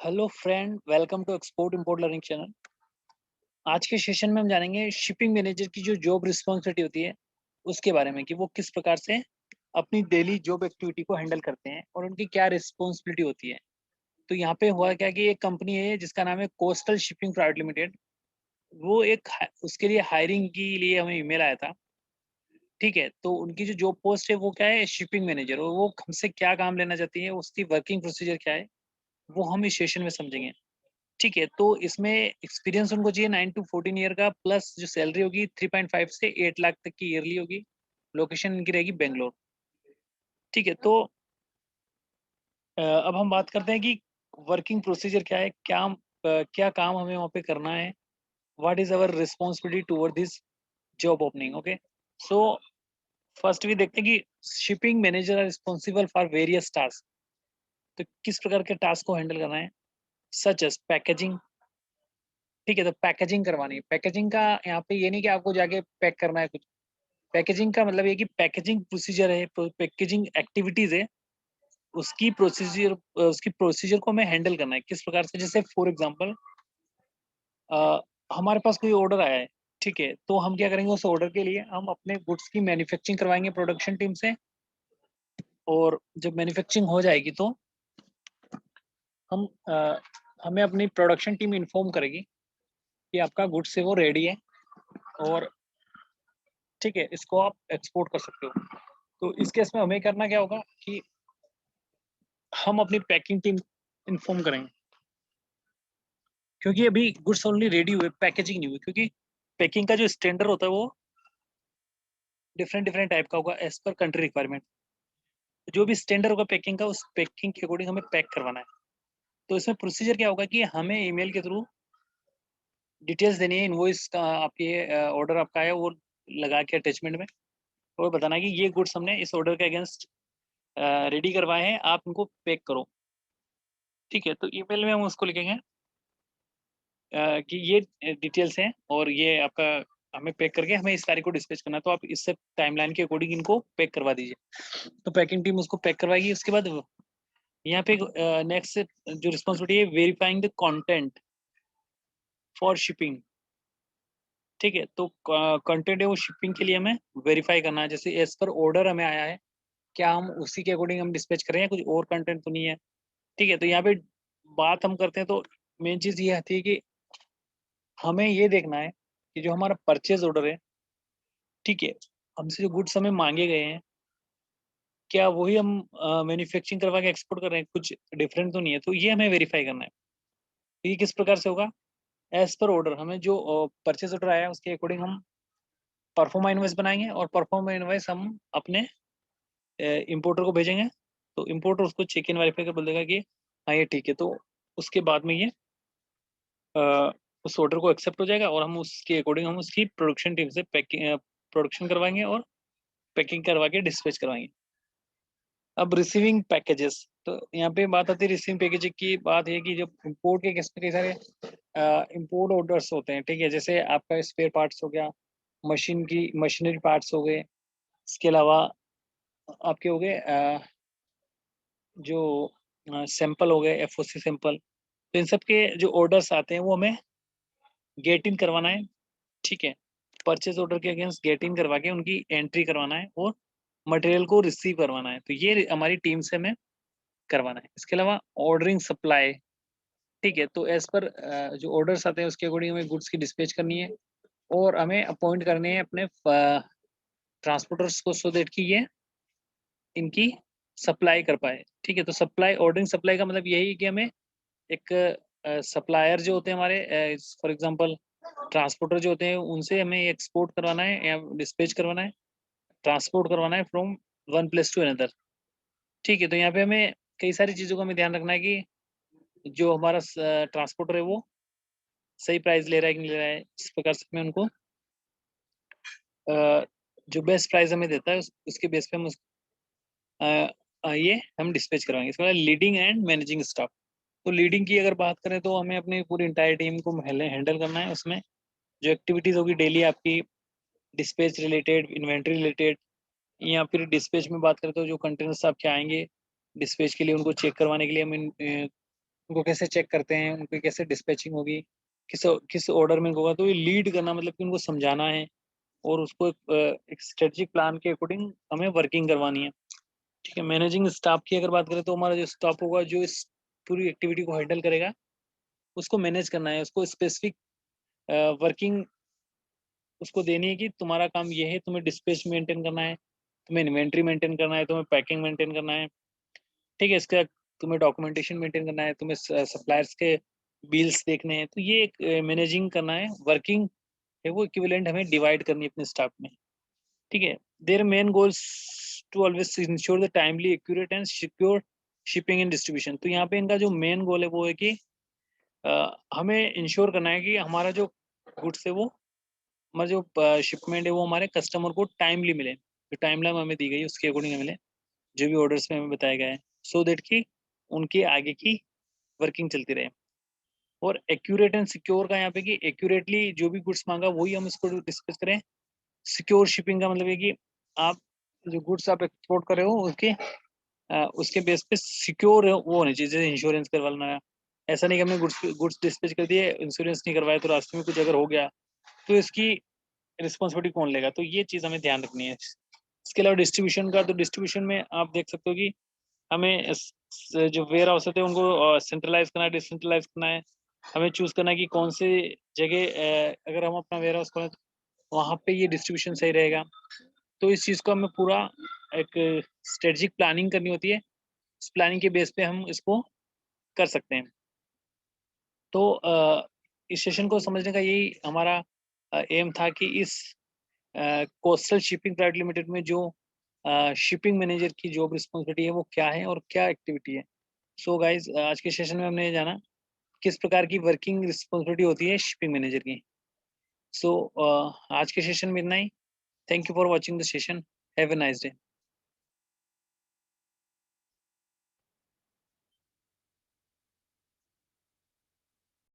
Hello friend, welcome to export import learning channel. आज के session में हम जानेंगे शिपिंग मैनेजर की जो जॉब रिस्पॉन्सिबिलिटी होती है उसके बारे में कि वो किस प्रकार से अपनी डेली जॉब एक्टिविटी को हैंडल करते हैं और उनकी क्या रिस्पॉन्सिबिलिटी होती है। तो यहाँ पे हुआ क्या कि एक कंपनी है जिसका नाम है कोस्टल शिपिंग प्राइवेट लिमिटेड। वो उसके लिए हायरिंग के लिए हमें ईमेल आया था। ठीक है, तो उनकी जो जॉब पोस्ट है वो क्या है, शिपिंग मैनेजर। और वो हमसे क्या काम लेना चाहती है, उसकी वर्किंग प्रोसीजर क्या है, वो हम इस सेशन में समझेंगे। ठीक है, तो इसमें एक्सपीरियंस उनको चाहिए 9 to 14 ईयर का, प्लस जो सैलरी होगी 3.5 से 8 लाख तक की ईयरली होगी। लोकेशन इनकी रहेगी बेंगलोर। ठीक है, तो अब हम बात करते हैं कि वर्किंग प्रोसीजर क्या है, क्या काम हमें वहाँ पे करना है, what is our responsibility toward this job opening. Okay, so first भी देखते हैं कि shipping manager are responsible for various task. तो किस प्रकार के टास्क को हैंडल करना है, सच एज पैकेजिंग। ठीक है, तो पैकेजिंग करवानी है। पैकेजिंग का यहाँ पे ये नहीं कि आपको जाके पैक करना है कुछ। पैकेजिंग का मतलब ये कि पैकेजिंग प्रोसीजर है, पैकेजिंग एक्टिविटीज है, उसकी प्रोसीजर को हमें हैंडल करना है किस प्रकार से। जैसे फॉर एग्जांपल, हमारे पास कोई ऑर्डर आया है। ठीक है, तो हम क्या करेंगे, उस ऑर्डर के लिए हम अपने गुड्स की मैन्युफैक्चरिंग करवाएंगे प्रोडक्शन टीम से। और जब मैन्युफैक्चरिंग हो जाएगी तो हम हमें अपनी प्रोडक्शन टीम इन्फॉर्म करेगी कि आपका गुड्स है वो रेडी है, और ठीक है, इसको आप एक्सपोर्ट कर सकते हो। तो इस केस में हमें करना क्या होगा कि हम अपनी पैकिंग टीम इन्फॉर्म करेंगे, क्योंकि अभी गुड्स ओनली रेडी हुए, पैकेजिंग नहीं हुई। क्योंकि पैकिंग का जो स्टैंडर्ड होता है वो डिफरेंट डिफरेंट टाइप का होगा एज पर कंट्री रिक्वायरमेंट। जो भी स्टैंडर्ड होगा पैकिंग का, उस पैकिंग के अकॉर्डिंग हमें पैक करवाना है। तो इसमें प्रोसीजर क्या होगा कि हमें ईमेल के थ्रू डिटेल्स देनी है, इनवॉइस का, आपके ऑर्डर आपका है वो लगा के अटैचमेंट में, और बताना है कि ये गुड्स हमने इस ऑर्डर के अगेंस्ट रेडी करवाए हैं, आप इनको पैक करो। ठीक है, तो ईमेल में हम उसको लिखेंगे कि ये डिटेल्स हैं और ये आपका हमें पैक करके हमें इस तारीख को डिस्पैच करना है, तो आप इससे टाइमलाइन के अकॉर्डिंग इनको पैक करवा दीजिए। तो पैकिंग टीम उसको पैक करवाएगी। उसके बाद यहाँ पे नेक्स्ट जो रिस्पॉन्सिबिलिटी है, verifying the content for shipping. ठीक है, तो कंटेंट है वो शिपिंग के लिए हमें वेरीफाई करना है। जैसे एज पर ऑर्डर हमें आया है, क्या हम उसी के अकॉर्डिंग हम डिस्पैच करें या कुछ और कंटेंट तो नहीं है। ठीक है, तो यहाँ पे बात हम करते हैं तो मेन चीज़ ये आती है कि हमें ये देखना है कि जो हमारा परचेज ऑर्डर है, ठीक है, हमसे जो गुड्स हमें मांगे गए हैं, क्या वही हम मैन्युफैक्चरिंग करवा के एक्सपोर्ट कर रहे हैं, कुछ डिफरेंट तो नहीं है। तो ये हमें वेरीफाई करना है। तो ये किस प्रकार से होगा, एज पर ऑर्डर हमें जो परचेज ऑर्डर आया है उसके अकॉर्डिंग हम परफॉर्मा इनवॉइस बनाएंगे, और परफॉर्मा इनवॉइस हम अपने इम्पोर्टर को भेजेंगे। तो इम्पोर्टर उसको चेक इन वेरीफाई कर बोल देगा कि हाँ ये ठीक है। तो उसके बाद में ये अ, उस ऑर्डर को एक्सेप्ट हो जाएगा, और हम उसके अकॉर्डिंग हम उसकी प्रोडक्शन टीम से पैकिंग प्रोडक्शन करवाएंगे और पैकिंग करवा के डिस्पैच करवाएंगे। अब रिसीविंग पैकेजेस, तो यहाँ पे बात आती है रिसीविंग पैकेज की। बात है कि जब इम्पोर्ट के केस में कई सारे इम्पोर्ट ऑर्डर्स होते हैं। ठीक है, जैसे आपका स्पेयर पार्ट्स हो गया, मशीनरी पार्ट्स हो गए, इसके अलावा आपके हो गए जो सैंपल हो गए, एफओसी सैंपल। तो इन सब के जो ऑर्डर्स आते हैं वो हमें गेट इन करवाना है। ठीक है, परचेज ऑर्डर के अगेंस्ट गेट इन करवा के उनकी एंट्री करवाना है और मटेरियल को रिसीव करवाना है। तो ये हमारी टीम से हमें करवाना है। इसके अलावा ऑर्डरिंग सप्लाई। ठीक है, तो एज पर जो ऑर्डर्स आते हैं उसके अकॉर्डिंग हमें गुड्स की डिस्पैच करनी है, और हमें अपॉइंट करने हैं अपने ट्रांसपोर्टर्स को, सो देट कि ये इनकी सप्लाई कर पाए। ठीक है, तो सप्लाई, ऑर्डरिंग सप्लाई का मतलब यही है कि हमें एक सप्लायर जो होते हैं हमारे, फॉर एग्जांपल ट्रांसपोर्टर जो होते हैं, उनसे हमें एक्सपोर्ट करवाना है या डिस्पैच करवाना है, ट्रांसपोर्ट करवाना है from one place to another. ठीक है, तो यहाँ पे हमें कई सारी चीज़ों का हमें ध्यान रखना है कि जो हमारा ट्रांसपोर्टर है वो सही प्राइस ले रहा है कि नहीं ले रहा है। इस प्रकार से हमें उनको जो बेस्ट प्राइस हमें देता है उसके बेस पे हम ये हम डिस्पैच करवाएंगे। इसके बाद लीडिंग एंड मैनेजिंग स्टाफ। तो लीडिंग की अगर बात करें तो हमें अपनी पूरी इंटायर टीम को हैंडल करना है। उसमें जो एक्टिविटीज़ होगी डेली आपकी, डिस्पैच रिलेटेड, इन्वेंट्री रिलेटेड, या फिर डिस्पैच में बात करें तो जो कंटेनर्स आपके आएंगे डिस्पैच के लिए, उनको चेक करवाने के लिए हम उनको कैसे चेक करते हैं, उनकी कैसे डिस्पैचिंग होगी, किस किस ऑर्डर में होगा। तो ये लीड करना मतलब कि उनको समझाना है और उसको एक स्ट्रेटेजिक प्लान के अकॉर्डिंग हमें वर्किंग करवानी है। ठीक है। मैनेजिंग स्टाफ की अगर बात करें तो हमारा जो स्टाफ होगा जो इस पूरी एक्टिविटी को हैंडल करेगा, उसको मैनेज करना है, उसको स्पेसिफिक वर्किंग उसको देनी है कि तुम्हारा काम ये है, तुम्हें डिस्पैच मेंटेन करना है, तुम्हें इन्वेंट्री मेंटेन करना है, तुम्हें पैकिंग मेंटेन करना है। ठीक है। इसका तुम्हें डॉक्यूमेंटेशन मेंटेन करना है, तुम्हें सप्लायर्स के बिल्स देखने हैं। तो ये एक मैनेजिंग करना है, वर्किंग है वो इक्विवेलेंट हमें डिवाइड करनी है अपने स्टाफ में। ठीक है। Their main goals to always ensure the timely accurate and secure shipping and distribution. तो यहाँ पे इनका जो मेन गोल है वो है कि हमें इंश्योर करना है कि हमारा जो गुड्स है वो, हमारा जो शिपमेंट है वो हमारे कस्टमर को टाइमली मिले, जो टाइमलाइन हमें दी गई है उसके अकॉर्डिंग मिले, जो भी ऑर्डर्स में हमें बताया गया है, सो दैट कि उनके आगे की वर्किंग चलती रहे। और एक्यूरेट एंड सिक्योर का यहाँ पे कि एक्यूरेटली जो भी गुड्स मांगा वही हम इसको डिस्कस करें। सिक्योर शिपिंग का मतलब है कि आप जो गुड्स आप एक्सपोर्ट कर रहे हो उसके बेस पे सिक्योर वो होनी चाहिए, जैसे इंश्योरेंस करवाना है। ऐसा नहीं कि हमने गुड्स डिस्पैच कर दिए, इंश्योरेंस नहीं करवाया तो रास्ते में कुछ अगर हो गया तो इसकी रिस्पॉन्सिबिलिटी कौन लेगा। तो ये चीज़ हमें ध्यान रखनी है। इसके अलावा डिस्ट्रीब्यूशन का, तो डिस्ट्रीब्यूशन में आप देख सकते हो कि हमें जो वेयर हाउस होते हैं उनको सेंट्रलाइज करना है, डिसेंट्रलाइज करना है। हमें चूज करना है कि कौन से जगह अगर हम अपना वेयर हाउस खोलें तो वहाँ पे ये डिस्ट्रीब्यूशन सही रहेगा। तो इस चीज़ को हमें पूरा एक स्ट्रेटेजिक प्लानिंग करनी होती है। इस प्लानिंग के बेस पे हम इसको कर सकते हैं। तो इस सेशन को समझने का यही हमारा एम था कि इस कोस्टल शिपिंग प्राइवेट लिमिटेड में जो शिपिंग मैनेजर की जॉब रिस्पॉन्सिबिलिटी है वो क्या है और क्या एक्टिविटी है। सो गाइज आज के सेशन में हमने ये जाना किस प्रकार की वर्किंग रिस्पॉन्सिबिलिटी होती है शिपिंग मैनेजर की। सो आज के सेशन में इतना ही। Thank you for watching the session. Have a nice day.